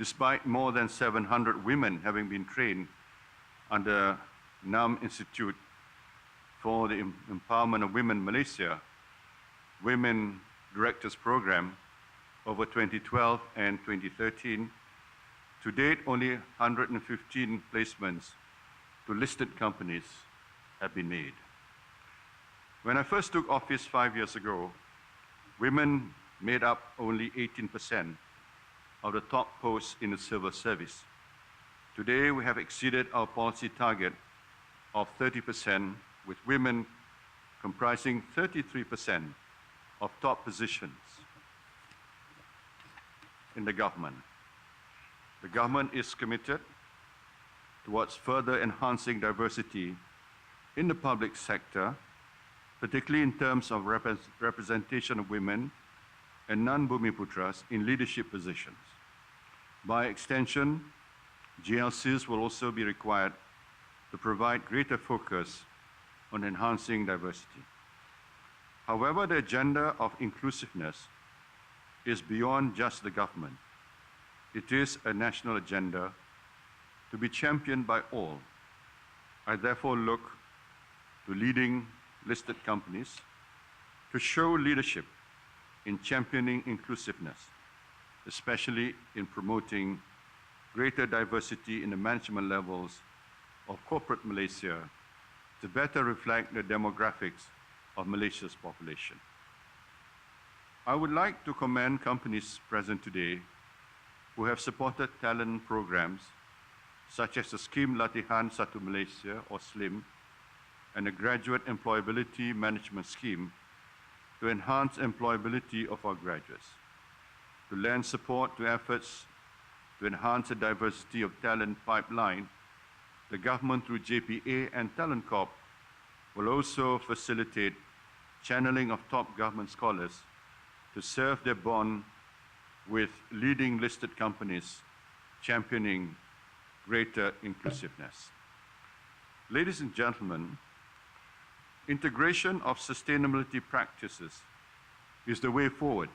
despite more than 700 women having been trained under NAM Institute for the Empowerment of Women Malaysia Women Directors Program over 2012 and 2013, to date only 115 placements to listed companies have been made. When I first took office 5 years ago, women made up only 18% of the top posts in the civil service. Today, we have exceeded our policy target of 30%, with women comprising 33% of top positions in the government. The government is committed towards further enhancing diversity in the public sector, particularly in terms of representation of women and non-Bumiputras in leadership positions. By extension, GLCs will also be required to provide greater focus on enhancing diversity. However, the agenda of inclusiveness is beyond just the government. It is a national agenda to be championed by all. I therefore look to leading listed companies to show leadership in championing inclusiveness, especially in promoting greater diversity in the management levels of corporate Malaysia to better reflect the demographics of Malaysia's population. I would like to commend companies present today who have supported talent programs such as the Scheme Latihan Satu Malaysia, or SLIM, and the Graduate Employability Management Scheme to enhance employability of our graduates. To lend support to efforts to enhance the diversity of talent pipeline, the government through JPA and Talent Corp will also facilitate channeling of top government scholars to serve their bond with leading listed companies championing greater inclusiveness. Ladies and gentlemen, integration of sustainability practices is the way forward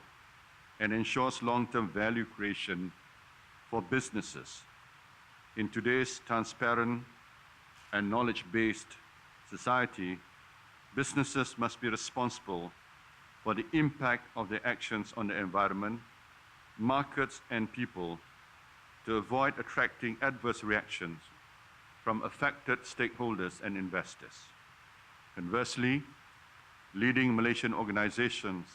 and ensures long-term value creation for businesses. In today's transparent and knowledge-based society, businesses must be responsible for the impact of their actions on the environment, markets, and people to avoid attracting adverse reactions from affected stakeholders and investors. Conversely, leading Malaysian organizations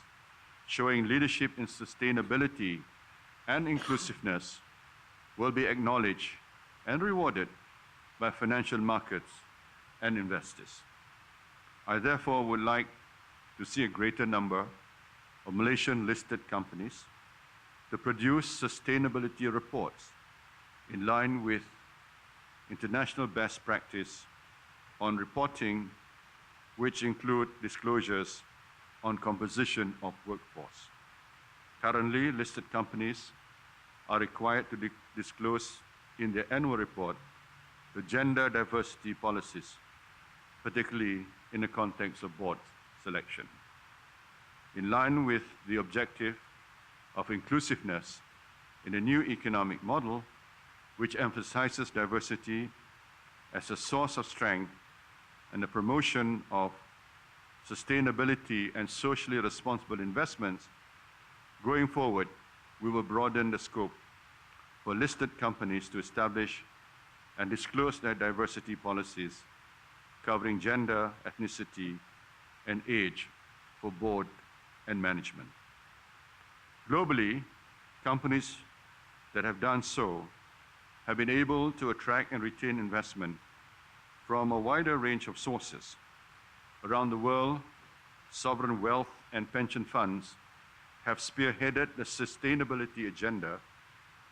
showing leadership in sustainability and inclusiveness will be acknowledged and rewarded by financial markets and investors. I therefore would like to see a greater number of Malaysian listed companies to produce sustainability reports in line with international best practice on reporting, which include disclosures on composition of workforce. Currently, listed companies are required to disclose in their annual report the gender diversity policies, particularly in the context of board selection. In line with the objective of inclusiveness in a new economic model, which emphasizes diversity as a source of strength and the promotion of sustainability and socially responsible investments, going forward, we will broaden the scope for listed companies to establish and disclose their diversity policies covering gender, ethnicity, and age for board and management. Globally, companies that have done so have been able to attract and retain investment from a wider range of sources. Around the world, sovereign wealth and pension funds have spearheaded the sustainability agenda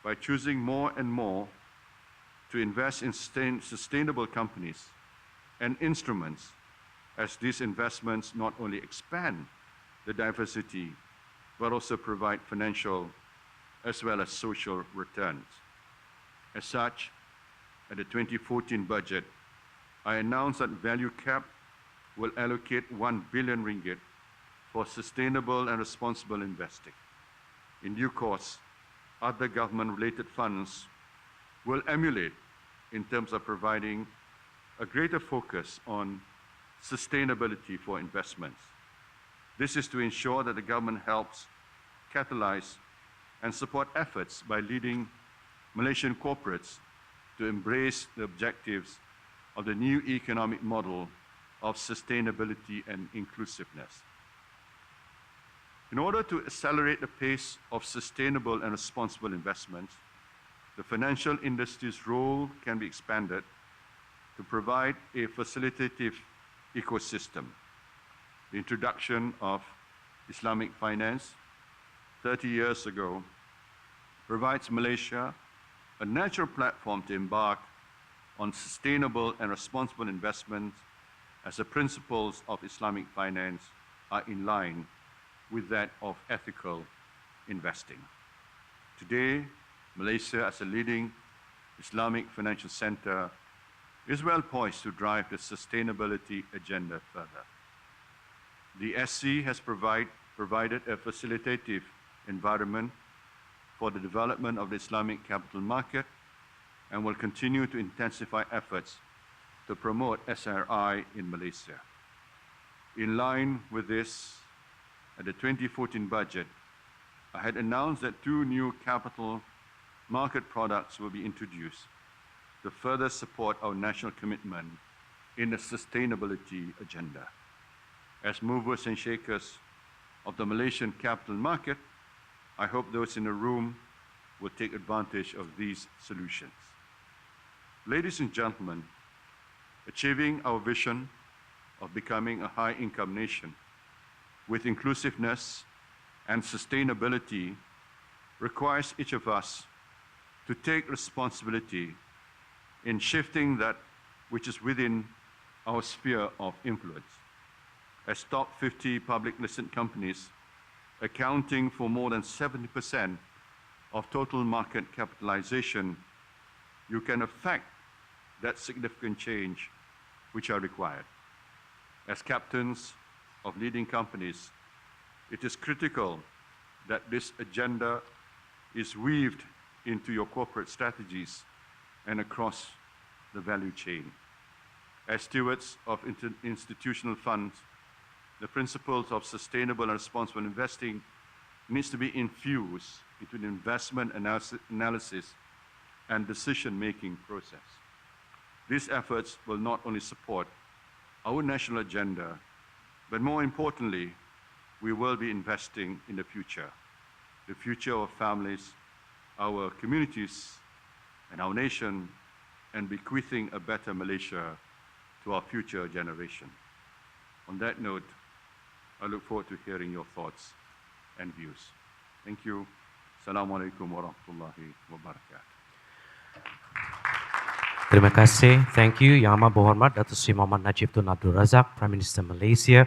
by choosing more and more to invest in sustainable companies and instruments, as these investments not only expand the diversity, but also provide financial as well as social returns. As such, at the 2014 budget, I announced that Value Cap will allocate 1 billion ringgit for sustainable and responsible investing. In due course, other government-related funds will emulate in terms of providing a greater focus on sustainability for investments. This is to ensure that the government helps catalyze and support efforts by leading Malaysian corporates to embrace the objectives of the new economic model of sustainability and inclusiveness. In order to accelerate the pace of sustainable and responsible investments, the financial industry's role can be expanded to provide a facilitative ecosystem. The introduction of Islamic finance 30 years ago provides Malaysia a natural platform to embark on sustainable and responsible investments as the principles of Islamic finance are in line with that of ethical investing. Today, Malaysia, as a leading Islamic financial center, is well poised to drive the sustainability agenda further. The SC has provided a facilitative environment for the development of the Islamic capital market and will continue to intensify efforts to promote SRI in Malaysia. In line with this, at the 2014 budget, I had announced that 2 new capital market products will be introduced to further support our national commitment in the sustainability agenda. As movers and shakers of the Malaysian capital market, I hope those in the room will take advantage of these solutions. Ladies and gentlemen, achieving our vision of becoming a high-income nation with inclusiveness and sustainability requires each of us to take responsibility in shifting that which is within our sphere of influence. As top 50 public listed companies, accounting for more than 70% of total market capitalization, you can affect that significant change which are required. As captains of leading companies, it is critical that this agenda is weaved into your corporate strategies and across the value chain. As stewards of institutional funds, the principles of sustainable and responsible investing needs to be infused into the investment analysis and decision-making process. These efforts will not only support our national agenda, but more importantly, we will be investing in the future of families, our communities, and our nation, and bequeathing a better Malaysia to our future generation. On that note, I look forward to hearing your thoughts and views. Thank you. Assalamualaikum warahmatullahi wabarakatuh. Terima kasih. Thank you, Yang Amat Berhormat Datuk Seri Najib Razak, Prime Minister Malaysia.